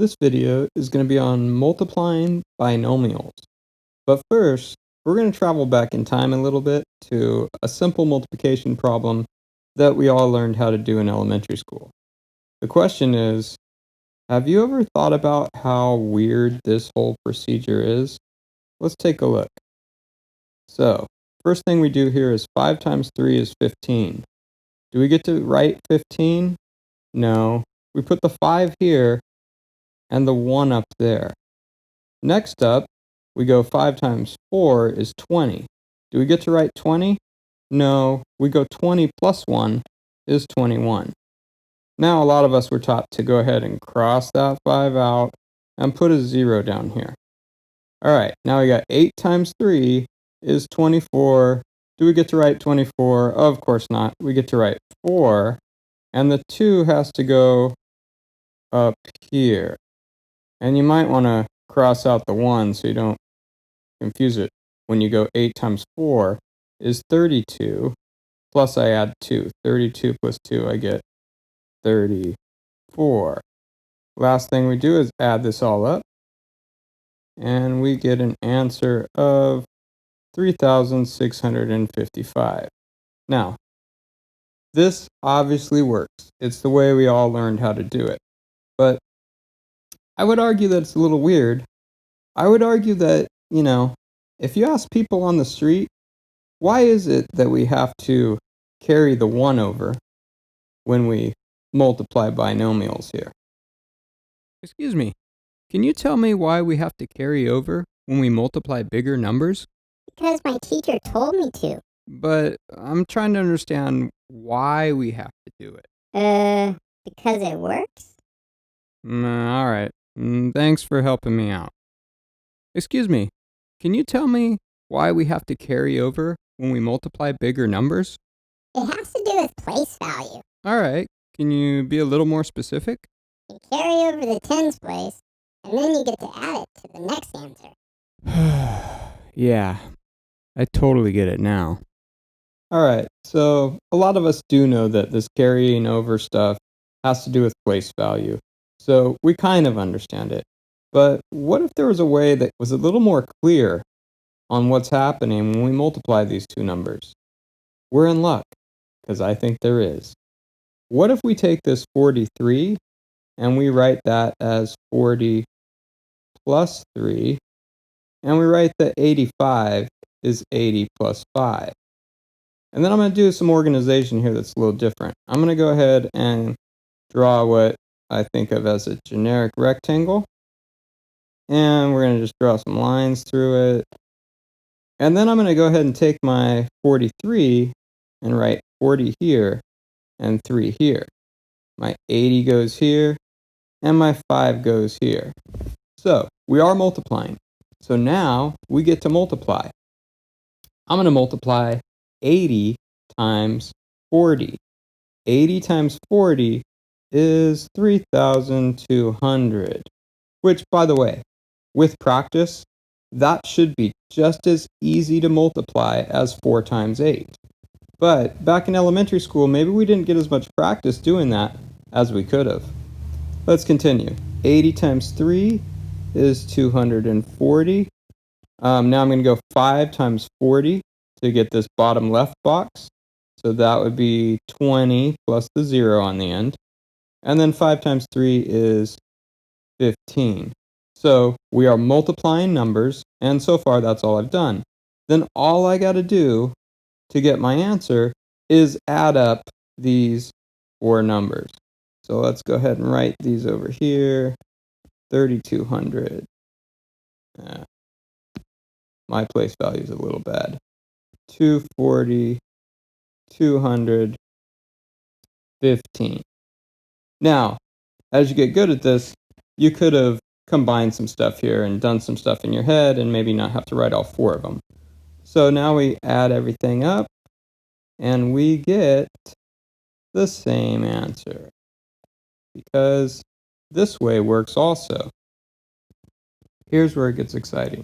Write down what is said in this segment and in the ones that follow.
This video is going to be on multiplying binomials. But first, we're going to travel back in time a little bit to a simple multiplication problem that we all learned how to do in elementary school. The question is, have you ever thought about how weird this whole procedure is? Let's take a look. So, first thing we do here is 5 times 3 is 15. Do we get to write 15? No. We put the 5 here and the 1 up there. Next up, we go 5 times 4 is 20. Do we get to write 20? No, we go 20 plus 1 is 21. Now a lot of us were taught to go ahead and cross that 5 out and put a 0 down here. Alright, now we got 8 times 3 is 24. Do we get to write 24? Of course not. We get to write 4, and the 2 has to go up here. And you might want to cross out the 1 so you don't confuse it. When you go 8 times 4 is 32, plus I add 2. 32 plus 2, I get 34. Last thing we do is add this all up, and we get an answer of 3,655. Now, this obviously works. It's the way we all learned how to do it. But I would argue that it's a little weird. I would argue that, if you ask people on the street, why is it that we have to carry the 1 over when we multiply binomials here? Excuse me, can you tell me why we have to carry over when we multiply bigger numbers? Because my teacher told me to. But I'm trying to understand why we have to do it. Because it works? All right. Thanks for helping me out. Excuse me, can you tell me why we have to carry over when we multiply bigger numbers? It has to do with place value. All right. Can you be a little more specific? You carry over the tens place, and then you get to add it to the next answer. Yeah, I totally get it now. All right, so a lot of us do know that this carrying over stuff has to do with place value, so we kind of understand it. But what if there was a way that was a little more clear on what's happening when we multiply these two numbers? We're in luck, because I think there is. What if we take this 43 and we write that as 40 plus 3, and we write that 85 is 80 plus 5. And then I'm going to do some organization here that's a little different. I'm going to go ahead and draw what I think of as a generic rectangle. And we're going to just draw some lines through it. And then I'm going to go ahead and take my 43 and write 40 here and 3 here. My 80 goes here, and my 5 goes here. So we are multiplying. So now we get to multiply. I'm going to multiply 80 times 40. 80 times 40 is 3,200. Which, by the way, with practice, that should be just as easy to multiply as 4 times 8. But back in elementary school, maybe we didn't get as much practice doing that as we could have. Let's continue. 80 times 3 is 240. Now I'm going to go 5 times 40 to get this bottom left box. So that would be 20 plus the 0 on the end. And then 5 times 3 is 15. So we are multiplying numbers, and so far that's all I've done. Then all I got to do to get my answer is add up these 4 numbers. So let's go ahead and write these over here. 3,200. My place value is a little bad. 240, 200, 15. Now, as you get good at this, you could have combined some stuff here and done some stuff in your head and maybe not have to write all 4 of them. So now we add everything up and we get the same answer, because this way works also. Here's where it gets exciting.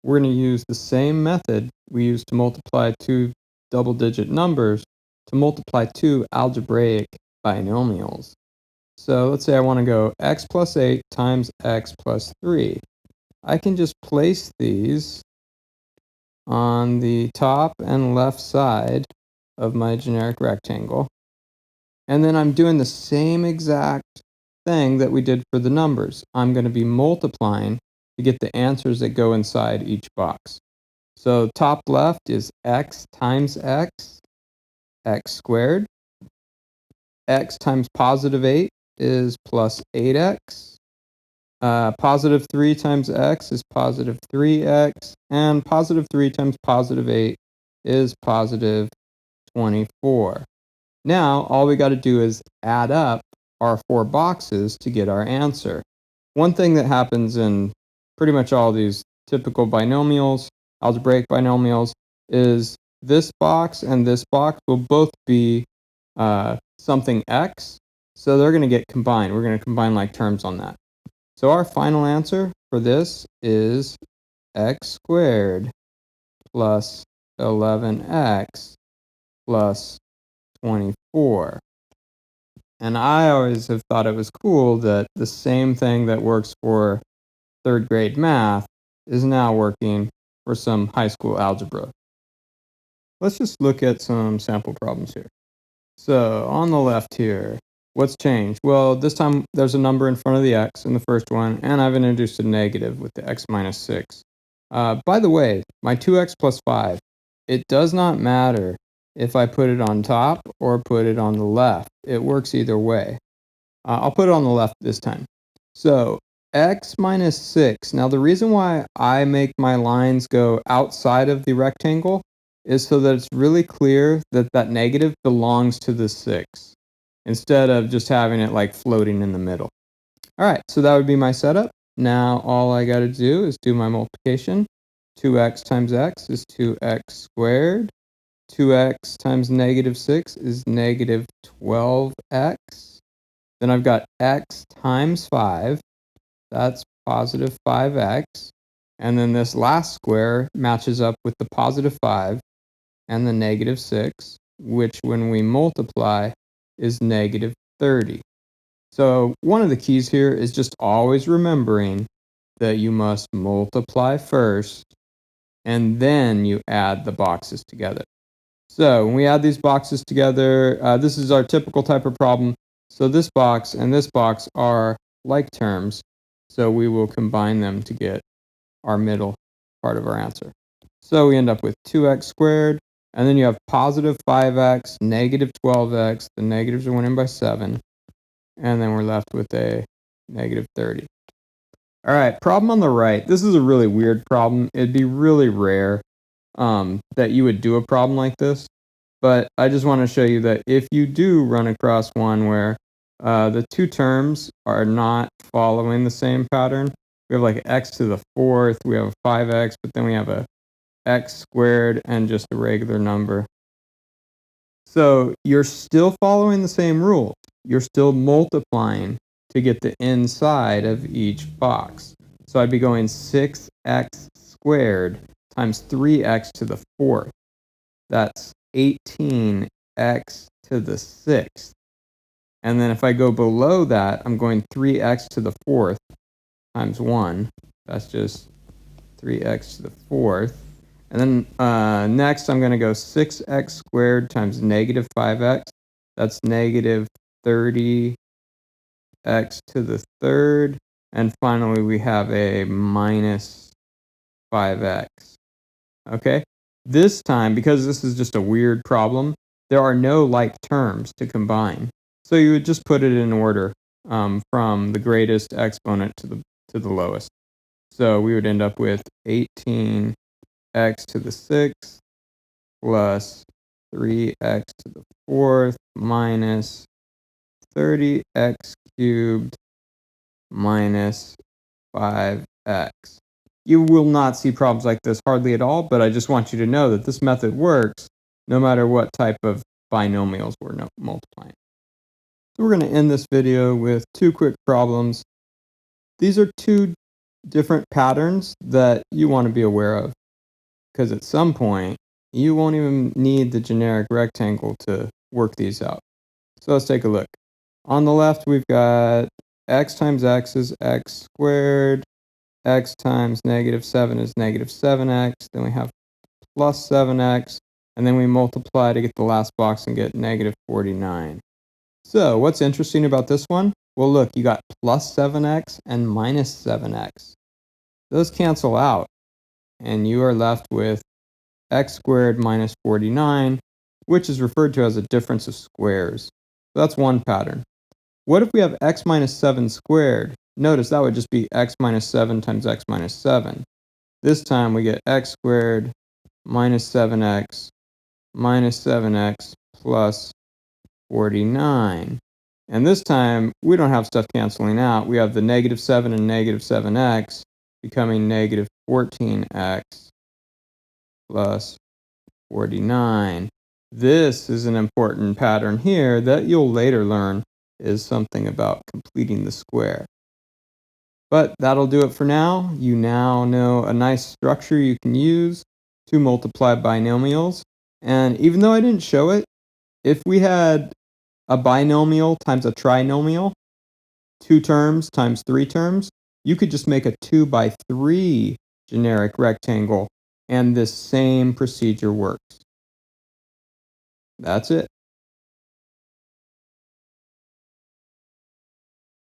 We're going to use the same method we used to multiply 2 double-digit numbers to multiply 2 algebraic binomials. So let's say I want to go x plus 8 times x plus 3. I can just place these on the top and left side of my generic rectangle. And then I'm doing the same exact thing that we did for the numbers. I'm going to be multiplying to get the answers that go inside each box. So top left is x times x squared. X times positive 8 is plus 8x. Positive 3 times x is positive 3x. And positive 3 times positive 8 is positive 24. Now, all we got to do is add up our 4 boxes to get our answer. One thing that happens in pretty much all these typical binomials, algebraic binomials, is this box and this box will both be something x, so they're going to get combined. We're going to combine like terms on that. So our final answer for this is x squared plus 11x plus 24. And I always have thought it was cool that the same thing that works for third grade math is now working for some high school algebra. Let's just look at some sample problems here. So on the left here, what's changed? Well, this time there's a number in front of the x in the first one, and I've introduced a negative with the x minus 6. By the way, my 2x plus 5, it does not matter if I put it on top or put it on the left. It works either way. I'll put it on the left this time. So x minus 6. Now the reason why I make my lines go outside of the rectangle is so that it's really clear that that negative belongs to the 6 instead of just having it like floating in the middle. All right, so that would be my setup. Now all I got to do is do my multiplication. 2x times x is 2x squared. 2x times negative 6 is negative 12x. Then I've got x times 5. That's positive 5x. And then this last square matches up with the positive 5 and the negative 6, which when we multiply is negative 30. So one of the keys here is just always remembering that you must multiply first and then you add the boxes together. So when we add these boxes together, this is our typical type of problem. So this box and this box are like terms, so we will combine them to get our middle part of our answer. So we end up with 2x squared, and then you have positive 5x, negative 12x, the negatives are winning by 7, and then we're left with a negative 30. All right, problem on the right. This is a really weird problem. It'd be really rare that you would do a problem like this, but I just want to show you that if you do run across one where the two terms are not following the same pattern, we have like x to the fourth, we have a 5x, but then we have a x squared and just a regular number. So you're still following the same rules. You're still multiplying to get the inside of each box. So I'd be going 6x squared times 3x to the fourth. That's 18x to the sixth. And then if I go below that, I'm going 3x to the fourth times 1. That's just 3x to the fourth. And then next, I'm going to go 6x squared times negative 5x. That's negative 30x to the third. And finally, we have a minus 5x. Okay? This time, because this is just a weird problem, there are no like terms to combine. So you would just put it in order from the greatest exponent to the lowest. So we would end up with 18x to the sixth plus 3x to the fourth minus 30x cubed minus 5x. You will not see problems like this hardly at all, but I just want you to know that this method works no matter what type of binomials we're multiplying. So we're going to end this video with two quick problems. These are two different patterns that you want to be aware of, because at some point you won't even need the generic rectangle to work these out. So let's take a look. On the left, we've got x times x is x squared, x times -7 is -7x, then we have plus 7x, and then we multiply to get the last box and get -49. So what's interesting about this one? Well, look, you got plus 7x and minus 7x. Those cancel out, and you are left with x squared minus 49, which is referred to as a difference of squares. So that's one pattern. What if we have x minus 7 squared? Notice that would just be x minus 7 times x minus 7. This time we get x squared minus 7x plus 49. And this time we don't have stuff canceling out. We have the -7 and -7x becoming -14x plus 49. This is an important pattern here that you'll later learn is something about completing the square. But that'll do it for now. You now know a nice structure you can use to multiply binomials. And even though I didn't show it, if we had a binomial times a trinomial, 2 terms times 3 terms, you could just make a 2 by 3 generic rectangle, and this same procedure works. That's it.